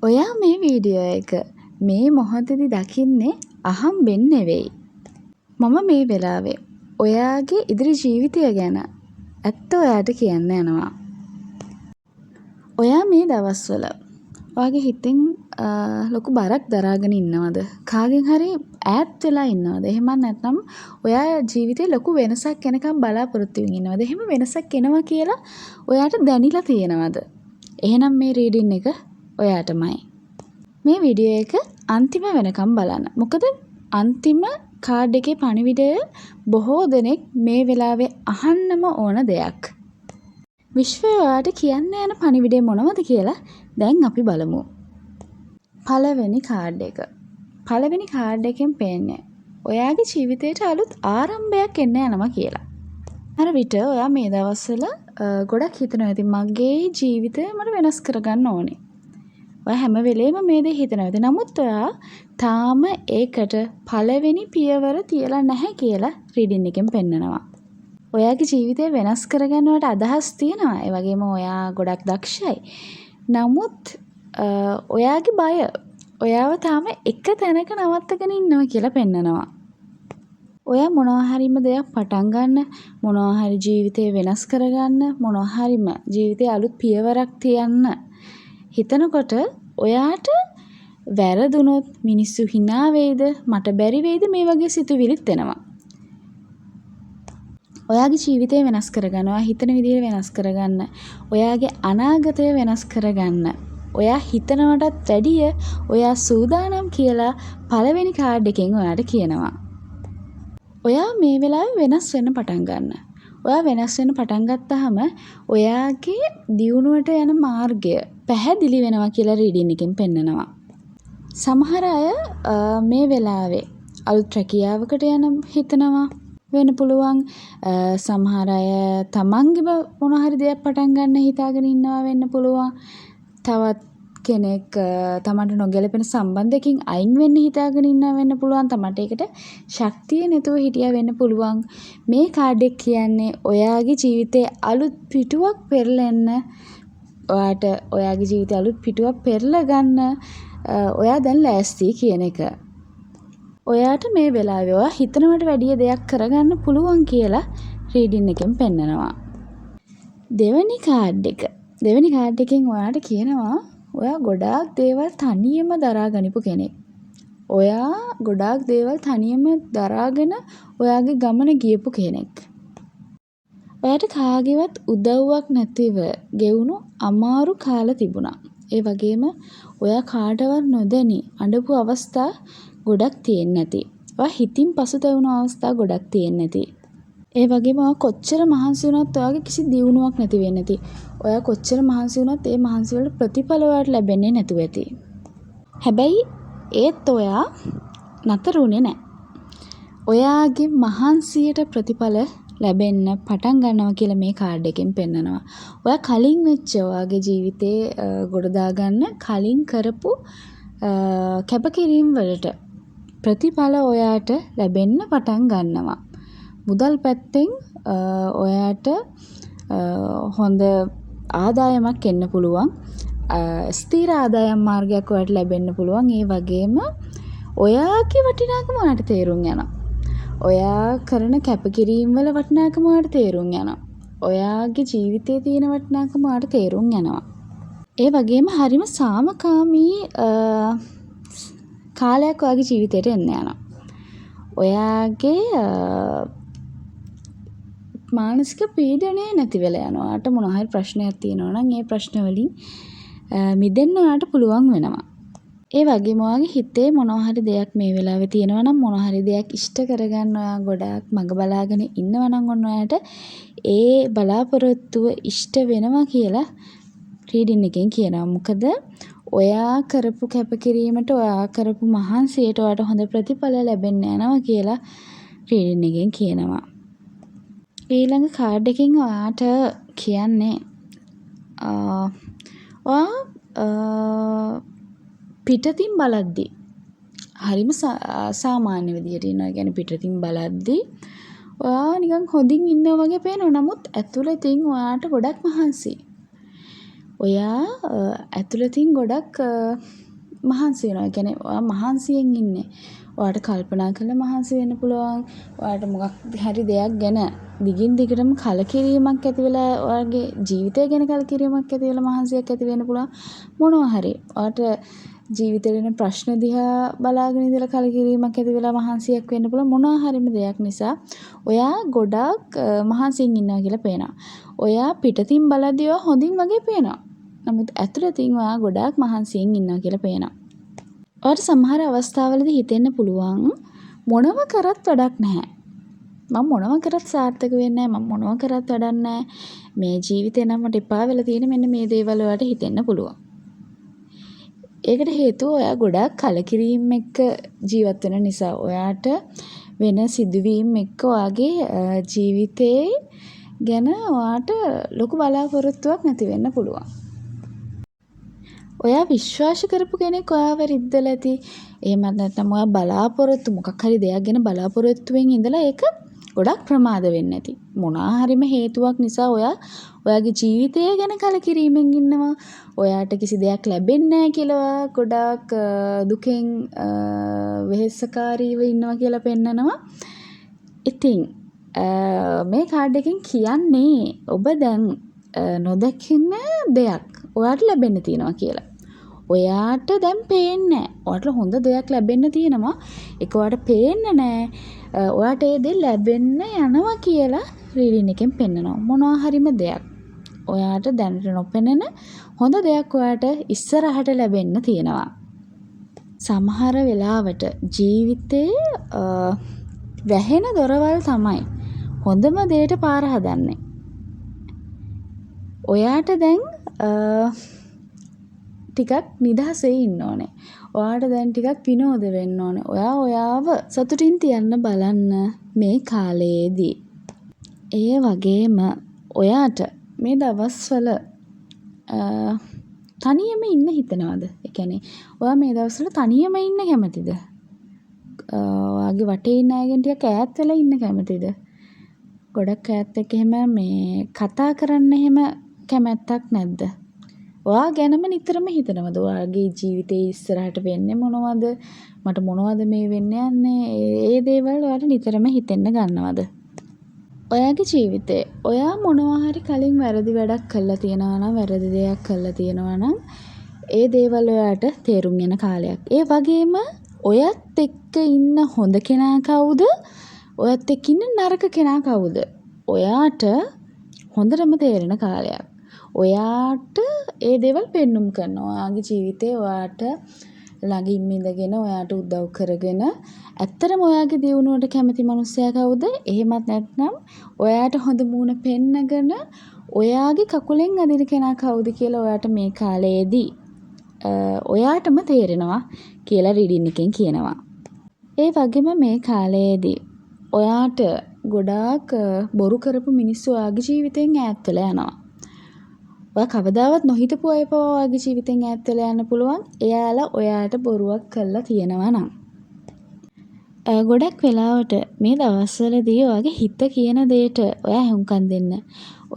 ඔයා මේ වීඩියෝ එක මේ මොහොතේදී දකින්නේ අහම්බෙන් නෙවෙයි. මම මේ වෙලාවේ ඔයාගේ ඉදිරි ජීවිතය ගැන ඇත්ත ඔයාට කියන්න යනවා. ඔයා මේ දවස්වල ඔයාගේ හිතෙන් ලොකු බරක් දරාගෙන ඉන්නවද? කාගෙන් හරි ඈත් වෙලා ඉන්නවද? එහෙම නැත්නම් ඔයා ජීවිතේ ලොකු වෙනසක් එනකම් බලාපොරොත්තු වෙමින් ඉන්නවද? එහෙම වෙනසක් එනවා කියලා ඔයාට දැනිලා තියෙනවද? එහෙනම් මේ රීඩින් එක ඔයාටමයි. මේ වීඩියෝ එක අන්තිම වෙනකම් බලන්න. මොකද අන්තිම කාඩ් එකේ පණිවිඩය බොහෝ දෙනෙක් මේ වෙලාවේ අහන්නම ඕන දෙයක්. විශ්වය ඔයාට කියන්න යන පණිවිඩය මොනවද කියලා දැන් අපි බලමු. පළවෙනි කාඩ් එක. පළවෙනි කාඩ් එකෙන් පේන්නේ ඔයාගේ ජීවිතයට අලුත් ආරම්භයක් එන්න යනවා කියලා. අර විට ඔයා මේ දවස්වල ගොඩක් හිතනවා ඉතින් මගේ ජීවිතය මට වෙනස් කරගන්න ඕනේ. ඔයා හැම වෙලේම මේ දේ හිතනවා. නමුත් ඔයා තාම ඒකට පළවෙනි පියවර තියලා නැහැ කියලා රීඩින් එකෙන් පෙන්නනවා. ඔයාගේ ජීවිතය වෙනස් කරගන්නවට අදහස් තියෙනවා. ඒ වගේම ඔයා ගොඩක් දක්ෂයි. නමුත් ඔයාගේ බය ඔයාව තාම එක තැනක නවත්තගෙන ඉන්නවා කියලා පෙන්නනවා. ඔයා මොනවා හරිම දෙයක් පටන් ගන්න, මොනවා හරි ජීවිතේ වෙනස් කරගන්න, මොනවා හරිම ජීවිතේ අලුත් පියවරක් තියන්න හිතනකොට ඔයාට වැරදුනොත් මිනිස්සු hina වේද, මට බැරි වේද මේ වගේ සිතුවිලිත් එනවා. ඔයාගේ ජීවිතය වෙනස් කරගන්න, ඔයා හිතන විදිහ වෙනස් කරගන්න, ඔයාගේ අනාගතය වෙනස් කරගන්න. ඔයා හිතනවටත් වැඩිය ඔයා සූදානම් කියලා පළවෙනි කාඩ් එකෙන් ඔයාට කියනවා. ඔයා මේ වෙලාවේ වෙනස් වෙන්න පටන් ගන්න. ඔයා වෙනස් වෙන්න පටන් ගත්තාම ඔයාගේ දියුණුවට යන මාර්ගය පැහැදිලි වෙනවා කියලා රීඩින් එකෙන් පෙන්නනවා. සමහර අය මේ වෙලාවේ අලුත් රැකියාවකට යන හිතනවා වෙන්න පුළුවන්. සමහර අය තමන්ගේම මොන හරි දෙයක් පටන් ගන්න හිතාගෙන ඉන්නවා වෙන්න පුළුවන්. තවත් කෙනෙක් තමන්ට නොගැලපෙන සම්බන්ධයකින් අයින් වෙන්න හිතාගෙන ඉන්නවා වෙන්න පුළුවන්. තමන්ට ඒකට ශක්තිය නැතුව හිටියා වෙන්න පුළුවන්. මේ කාඩ් එක කියන්නේ ඔයාගේ ජීවිතේ අලුත් පිටුවක් පෙරලෙන්න, ඔයාට ඔයාගේ ජීවිතේ අලුත් පිටුවක් පෙරලා ගන්න ඔයා දැන් ලෑස්ති කියන එක. ඔයාට මේ වෙලාවේ ඔයා හිතනවට වැඩිය දෙයක් කරගන්න පුළුවන් කියලා රීඩින් එකෙන් පෙන්නනවා. දෙවෙනි කාඩ් එක. දෙවෙනි කාඩ් එකෙන් ඔයාට කියනවා ඔයා ගොඩාක් දේවල් තනියම දරා ගනිපු කෙනෙක්. ඔයා ගොඩාක් දේවල් තනියම දරාගෙන ඔයාගේ ගමන ගියපු කෙනෙක්. ඔයාට කාගේවත් උදව්වක් නැතිව ගෙවුණු අමාරු කාල තිබුණා. ඒ වගේම ඔයා කාටවත් නොදැනි අඬපු අවස්ථා ගොඩක් තියෙන්නේ නැති. ඔයා හිතින් පසුතැවුණු අවස්ථා ගොඩක් තියෙන්නේ නැති. ඒ වගේම ඔයා කොච්චර මහන්සි වුණත් ඔයාගේ කිසි දියුණුවක් නැති වෙන්නේ නැති. ඔයා කොච්චර මහන්සි වුණත් ඒ මහන්සි වලට ප්‍රතිඵල ඔයාට ලැබෙන්නේ නැතුව ඇති. හැබැයි ඒත් ඔයා නතරුනේ නැහැ. ඔයාගේ මහන්සියට ප්‍රතිඵල ලැබෙන්න පටන් ගන්නවා කියලා මේ කාඩ් එකෙන් පෙන්නනවා. ඔයා කලින් වෙච්ච ඔයාගේ ජීවිතේ ගොඩ දාගන්න කලින් කරපු කැපකිරීම වලට ප්‍රතිඵල ඔයාට ලැබෙන්න පටන් ගන්නවා. මුදල් පැත්තෙන් ඔයාට හොඳ ආදායමක් එන්න පුළුවන්. ස්ථිර ආදායම් මාර්ගයක් ඔයාට ලැබෙන්න පුළුවන්. ඒ වගේම ඔයාගේ වටිනාකම ඔයාට තේරුම් යනවා. ඔයා කරන කැපකිරීම වල වටිනාකම ඔයාට තේරුම් යනවා. ඔයාගේ ජීවිතයේ තියෙන වටිනාකම ඔයාට තේරුම් යනවා. ඒ වගේම හරිම සාමකාමී කාලයක් ඔයාගේ ජීවිතේට එන්න යනවා. ඔයාගේ මානසික පීඩනය නැති වෙලා යනවා. ඔයාට මොන හරි ප්‍රශ්නයක් තියෙනවා නම් ඒ ප්‍රශ්න වලින් මිදෙන්න ඔයාට පුළුවන් වෙනවා. ඒ වගේම ඔයාගේ හිතේ මොනවා හරි දෙයක් මේ වෙලාවේ තියෙනවා නම් මොනවා හරි දෙයක් ඉෂ්ට කරගන්න ඔයා ගොඩාක් මඟ බලාගෙන ඉන්නවා නම් ඔන්න ඔයාට ඒ බලාපොරොත්තුව ඉෂ්ට වෙනවා කියලා රීඩින් එකෙන් කියනවා. මොකද ඔයා කරපු කැපකිරීමට ඔයා කරපු මහන්සියට ඔයාට හොඳ ප්‍රතිඵල ලැබෙන්න යනවා කියලා රීඩින් එකෙන් කියනවා. ඊළඟ කාඩ් එකෙන් ඔයාට කියන්නේ ඔයා පිටතින් බලද්දි හරිම සාමාන්‍ය විදියට ඉන්නවා. කියන්නේ පිටතින් බලද්දි ඔයා නිකන් හොඳින් ඉන්නවා වගේ පේනවා. නමුත් ඇතුළතින් ඔයාට ගොඩක් මහන්සි. ඔයා ඇතුළතින් ගොඩක් මහන්සි වෙනවා. ඒ කියන්නේ ඔයා මහන්සියෙන් ඉන්නේ. ඔයාට කල්පනා කරලා මහන්සි වෙන්න පුළුවන්. ඔයාට මොකක් හරි දෙයක් ගැන දිගින් දිගටම කලකිරීමක් ඇති වෙලා ඔයාගේ ජීවිතය ගැන කලකිරීමක් ඇති වෙලා මහන්සියක් ඇති වෙන්න පුළුවන්. මොනවා හරි. ඔයාට ජීවිතේ වෙන ප්‍රශ්න දිහා බලාගෙන ඉඳලා කලකිරීමක් ඇති වෙලා මහන්සියක් වෙන්න පුළුවන්. මොනවා හරිම දෙයක් නිසා ඔයා ගොඩක් මහන්සියෙන් ඉන්නවා කියලා පේනවා. ඔයා පිටතින් බලද්දී ඔයා හොඳින් වගේ පේනවා. නමුත් ඇතුළතින් ඔයා ගොඩාක් මහන්සියෙන් ඉන්නවා කියලා පේනවා. ඔයාට සමහර අවස්ථාවලදී හිතෙන්න පුළුවන් මොනව කරත් වැඩක් නැහැ. මම මොනව කරත් සාර්ථක වෙන්නේ නැහැ. මම මොනව කරත් වැඩක් නැහැ. මේ ජීවිතේ නම් මට එපා වෙලා තියෙන මෙන්න මේ දේවල් ඔයාට හිතෙන්න පුළුවන්. ඒකට හේතුව ඔයා ගොඩාක් කලකිරීම එක්ක ජීවත් වෙන නිසා. ඔයාට වෙන සිදුවීම් එක්ක ඔයාගේ ජීවිතේ ගැන ඔයාට ලොකු බලාපොරොත්තුවක් නැති වෙන්න පුළුවන්. ඔයා විශ්වාස කරපු කෙනෙක් ඔයාව රිද්දලා ඇති. එහෙමත් නැත්නම් ඔයා බලාපොරොත්තු මොකක් හරි දෙයක් ගැන බලාපොරොත්තුවෙන් ඉඳලා ඒක ගොඩක් ප්‍රමාද වෙන්නේ නැති. මොනවා හරිම හේතුවක් නිසා ඔයාගේ ජීවිතය ගැන කලකිරීමෙන් ඉන්නවා. ඔයාට කිසි දෙයක් ලැබෙන්නේ නැහැ කියලා ගොඩාක් දුකෙන් වෙහෙසකාරීව ඉන්නවා කියලා පෙන්නනවා. ඉතින් මේ කාඩ් එකෙන් කියන්නේ ඔබ දැන් නොදකින්න දෙයක් ඔයාට ලැබෙන්න තියෙනවා කියලා. ඔයාට දැන් පේන්නේ නැහැ. ඔයාට හොඳ දෙයක් ලැබෙන්න තියෙනවා. ඒක ඔයාට පේන්නේ නැහැ. ඔයාට ඒ දේ ලැබෙන්න යනවා කියලා රීඩින් එකෙන් පෙන්නනවා. මොනවා හරිම දෙයක්. ඔයාට දැනට නොපෙනෙන හොඳ දෙයක් ඔයාට ඉස්සරහට ලැබෙන්න තියෙනවා. සමහර වෙලාවට ජීවිතේ වැහෙන දොරවල් තමයි හොඳම දෙයට පාර හදන්නේ. ඔයාට දැන් ටිකක් නිදහසේ ඉන්න ඕනේ. ඔයාට දැන් ටිකක් විනෝද වෙන්න ඕනේ. ඔයාව සතුටින් තියන්න බලන්න මේ කාලයේදී. ඒ වගේම ඔයාට මේ දවස්වල තනියම ඉන්න හිතනවද? ඒ කියන්නේ ඔයා මේ දවස්වල තනියම ඉන්න කැමතිද? ඔයාගේ වටේ ඉන්න අයගෙන් ටිකක් ඈත් වෙලා ඉන්න කැමතිද? ගොඩක් ඈත් එක්ක එහෙම මේ කතා කරන්න එහෙම කැමැත්තක් නැද්ද? ඔයා ගැනම නිතරම හිතනවද? ඔයාගේ ජීවිතේ ඉස්සරහට වෙන්නේ මොනවද? මට මොනවද මේ වෙන්න යන්නේ? ඒ දේවල් ඔයාට නිතරම හිතෙන්න ගන්නවද? ඔයාගේ ජීවිතේ ඔයා මොනවා හරි කලින් වැරදි වැඩක් කළා තියෙනවා නම් වැරදි දෙයක් කළා තියෙනවා නම් ඒ දේවල් ඔයාට තේරුම් යන කාලයක්. ඒ වගේම ඔයත් එක්ක ඉන්න හොඳ කෙනා කවුද? ඔයත් එක්ක ඉන්න නරක කෙනා කවුද? ඔයාට හොඳටම තේරෙන කාලයක්. ඔයාට ඒ දේවල් පෙන්눔 කරනවා. ඔයාගේ ජීවිතේ ඔයාට ළඟින් ඉඳගෙන ඔයාට උදව් කරගෙන ඇත්තටම ඔයාගේ දියුණුවට කැමති මිනිස්සයා කවුද? එහෙමත් නැත්නම් ඔයාට හොඳ මූණ පෙන්නගෙන ඔයාගේ කකුලෙන් අදින කෙනා කවුද කියලා ඔයාට මේ කාලයේදී ඔයාටම තේරෙනවා කියලා රීඩින් එකෙන් කියනවා. ඒ වගේම මේ කාලයේදී ඔයාට ගොඩාක් බොරු කරපු මිනිස්සු ඔයාගේ ජීවිතෙන් ඈත් වෙලා යනවා. ඔයා කවදාවත් නොහිතපු අය පවා ඔයාගේ ජීවිතෙන් ඈත් වෙලා යන්න පුළුවන්. එයාලා ඔයාට බොරුවක් කළා තියෙනවා නම්. ගොඩක් වෙලාවට මේ දවස්වලදී ඔයාගේ හිත කියන දෙයට ඔයා ඇහුම්කන් දෙන්න.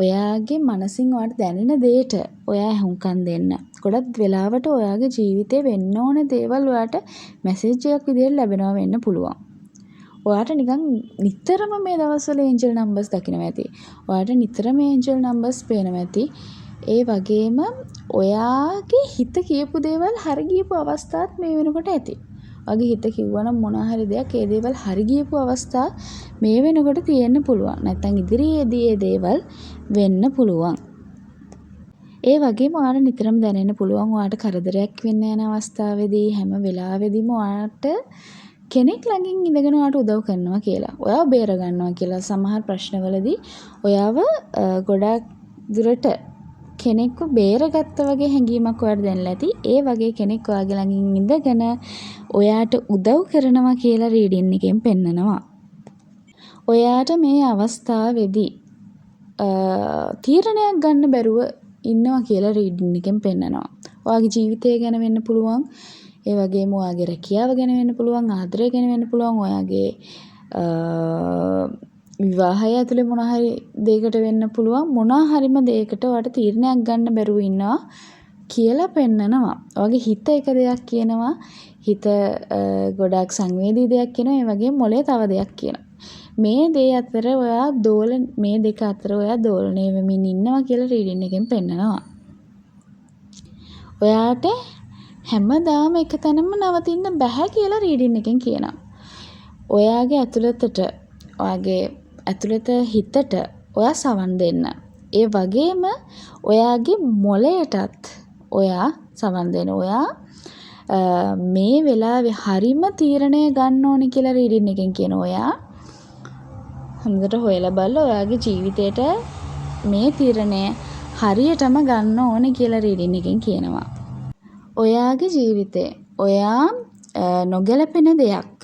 ඔයාගේ මනසින් ඔයාට දැනෙන දෙයට ඔයා ඇහුම්කන් දෙන්න. ගොඩක් වෙලාවට ඔයාගේ ජීවිතේ වෙන්න ඕන දේවල් ඔයාට මැසේජ් එකක් විදිහට ලැබෙනවා වෙන්න පුළුවන්. ඔයාට නිකන් නිතරම මේ දවස්වල ඒන්ජල් නම්බර්ස් දකිනවා ඇති. ඔයාට නිතරම ඒන්ජල් නම්බර්ස් පේනවා ඇති. ඒ වගේම ඔයාගේ හිත කියපු දේවල් හරි ගියපු අවස්ථාත් මේ වෙනකොට ඇති. ඔයාගේ හිත කිව්වනම් මොනවා හරි දෙයක් ඒ දේවල් හරි ගියපු අවස්ථා මේ වෙනකොට තියෙන්න පුළුවන්. නැත්නම් ඉදිරියේදී ඒ දේවල් වෙන්න පුළුවන්. ඒ වගේම ඔයාට නිතරම දැනෙන්න පුළුවන් ඔයාට කරදරයක් වෙන්න යන අවස්ථාවේදී හැම වෙලාවෙදීම ඔයාට කෙනෙක් ළඟින් ඉඳගෙන ඔයාට උදව් කරනවා කියලා. ඔයාව බේර ගන්නවා කියලා. සමහර ප්‍රශ්නවලදී ඔයාව ගොඩක් දුරට කෙනෙක්ව බේරගත්ත වගේ හැඟීමක් ඔයාට දැනෙලා ඇති. ඒ වගේ කෙනෙක් ඔයාගේ ළඟින් ඉඳගෙන ඔයාට උදව් කරනවා කියලා රීඩින් එකෙන් පෙන්නනවා. ඔයාට මේ අවස්ථාවේදී තීරණයක් ගන්න බැරුව ඉන්නවා කියලා රීඩින් එකෙන් පෙන්නනවා. ඔයාගේ ජීවිතය ගැන වෙන්න පුළුවන්. ඒ වගේම ඔයාගේ රැකියාව ගැන වෙන්න පුළුවන්. ආදරය ගැන වෙන්න පුළුවන්. ඔයාගේ විවාහය ඇතුලේ මොනවා හරි දෙයකට වෙන්න පුළුවන්. මොනවා හරිම දෙයකට ඔයාට තීරණයක් ගන්න බැරුව ඉන්නවා කියලා පෙන්නනවා. ඔයාගේ හිත එක දෙයක් කියනවා. හිත ගොඩාක් සංවේදී දෙයක් කියනවා. ඒ වගේම මොලේ තව දෙයක් කියනවා. මේ දෙක අතර ඔයා දෝලණය වෙමින් ඉන්නවා කියලා රීඩින් එකෙන් පෙන්නනවා. ඔයාට හැමදාම එක තැනම නවතින්න බෑ කියලා රීඩින් එකෙන් කියනවා. ඔයාගේ ඇතුළත හිතට ඔයා සවන් දෙන්න. ඒ වගේම ඔයාගේ මොළයටත් ඔයා සවන් දෙන්න. ඔයා මේ වෙලාවේ හරිම තීරණය ගන්න ඕනේ කියලා රීඩින් එකෙන් කියනවා. ඔයා හොඳට හොයලා බලලා ඔයාගේ ජීවිතේට මේ තීරණය හරියටම ගන්න ඕනේ කියලා රීඩින් එකෙන් කියනවා. ඔයාගේ ජීවිතේ ඔයා නොගැලපෙන දෙයක්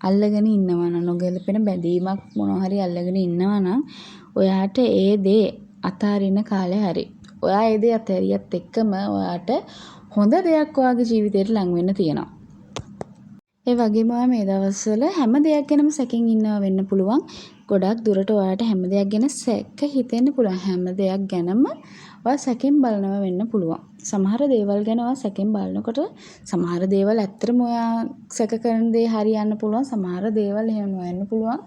අල්ලගෙන ඉන්නවා නම්, නොගැලපෙන බැඳීමක් මොනවා හරි අල්ලගෙන ඉන්නවා නම් ඔයාට ඒ දේ අතාරින්න කාලේ හරි. ඔයා ඒ දේ අතහැරියත් එක්කම ඔයාට හොඳ දෙයක් ඔයාගේ ජීවිතේට ලං වෙන්න තියෙනවා. ඒ වගේම ඔයා මේ දවස්වල හැම දෙයක් ගැනම සැකෙන් ඉන්නවා වෙන්න පුළුවන්. ගොඩක් දුරට ඔයාට හැම දෙයක් ගැන සැක හිතෙන්න පුළුවන්. හැම දෙයක් ගැනම ඔයා සැකෙන් බලනවා වෙන්න පුළුවන්. සමහර දේවල් ගැන ඔයා සැකෙන් බලනකොට සමහර දේවල් ඇත්තටම ඔයා සැක කරන දේ හරියන්න පුළුවන්. සමහර දේවල් එහෙම නොවෙන්න පුළුවන්.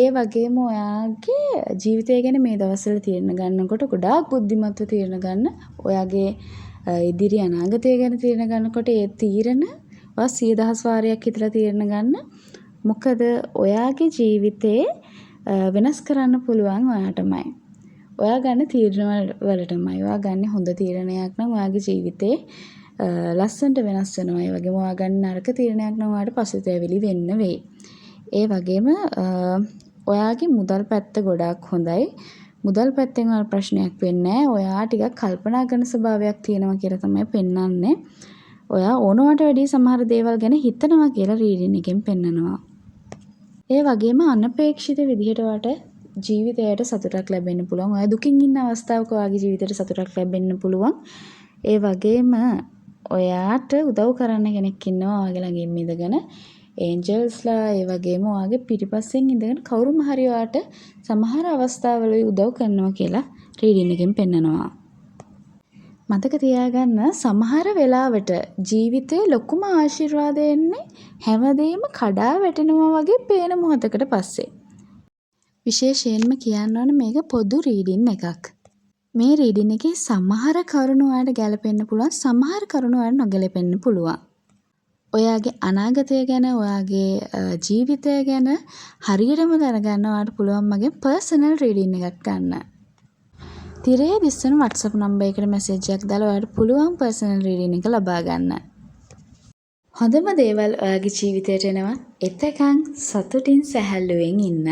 ඒ වගේම ඔයාගේ ජීවිතය ගැන මේ දවස්වල තීරණ ගන්නකොට ගොඩාක් බුද්ධිමත්ව තීරණ ගන්න. ඔයාගේ ඉදිරි අනාගතය ගැන තීරණ ගන්නකොට ඒ තීරණ ඔයා 100,000 වාරයක් හිතලා තීරණ ගන්න. මොකද ඔයාගේ ජීවිතේ වෙනස් කරන්න පුළුවන් ඔයාටමයි. ඔයා ගන්න තීරණ වලටමයි. ඔයා ගන්න හොඳ තීරණයක් නම් ඔයාගේ ජීවිතේ ලස්සනට වෙනස් වෙනවා. ඒ වගේම ඔයා ගන්න නරක තීරණයක් නම් ඔයාට පසුතැවිලි වෙන්න වෙයි. ඒ වගේම ඔයාගේ මුදල් පැත්ත ගොඩාක් හොඳයි. මුදල් පැත්තෙන් වල ප්‍රශ්නයක් වෙන්නේ නැහැ. ඔයා ටිකක් කල්පනා කරන ස්වභාවයක් තියෙනවා කියලා තමයි පෙන්වන්නේ. ඔයා ඕනවට වැඩිය සමහර දේවල් ගැන හිතනවා කියලා රීඩින් එකෙන් පෙන්නනවා. ඒ වගේම අනපේක්ෂිත විදිහට ඔයාට ජීවිතයට සතුටක් ලැබෙන්න පුළුවන්. ඔයා දුකින් ඉන්න අවස්ථාවක ඔයාගේ ජීවිතයට සතුටක් ලැබෙන්න පුළුවන්. ඒ වගේම ඔයාට උදව් කරන්න කෙනෙක් ඉන්නවා ඔයාගේ ළඟින් ඉඳගෙන. ඒන්ජල්ස්ලා ඒ වගේම ඔයාගේ පිටිපස්සෙන් ඉඳගෙන කවුරුම හරි ඔයාට සමහර අවස්ථාවලදී උදව් කරනවා කියලා රීඩින් එකෙන් පෙන්නනවා. මතක තියාගන්න සමහර වෙලාවට ජීවිතේ ලොකුම ආශිර්වාදය එන්නේ හැමදේම කඩා වැටෙනවා වගේ පේන මොහොතකට පස්සේ. විශේෂයෙන්ම කියන්න ඕන මේක පොදු රීඩින් එකක්. මේ රීඩින් එකේ සමහර කරුණු ඔයාලට ගැලපෙන්න පුළුවන්, සමහර කරුණු ඔයාලට නොගැලපෙන්න පුළුවන්. ඔයාගේ අනාගතය ගැන, ඔයාගේ ජීවිතය ගැන හරියටම දැනගන්න ඔයාලට පුළුවන් මගේ පර්සනල් රීඩින් එකක් ගන්න. තිරේ දිස්සන WhatsApp නම්බර් එකට මැසේජ් එකක් දාලා ඔයාලට පුළුවන් පර්සනල් රීඩින් එක ලබා ගන්න. හොඳම දේවල් ඔයාගේ ජීවිතයට එනවා. එතකන් සතුටින් සැහැල්ලුවෙන් ඉන්න.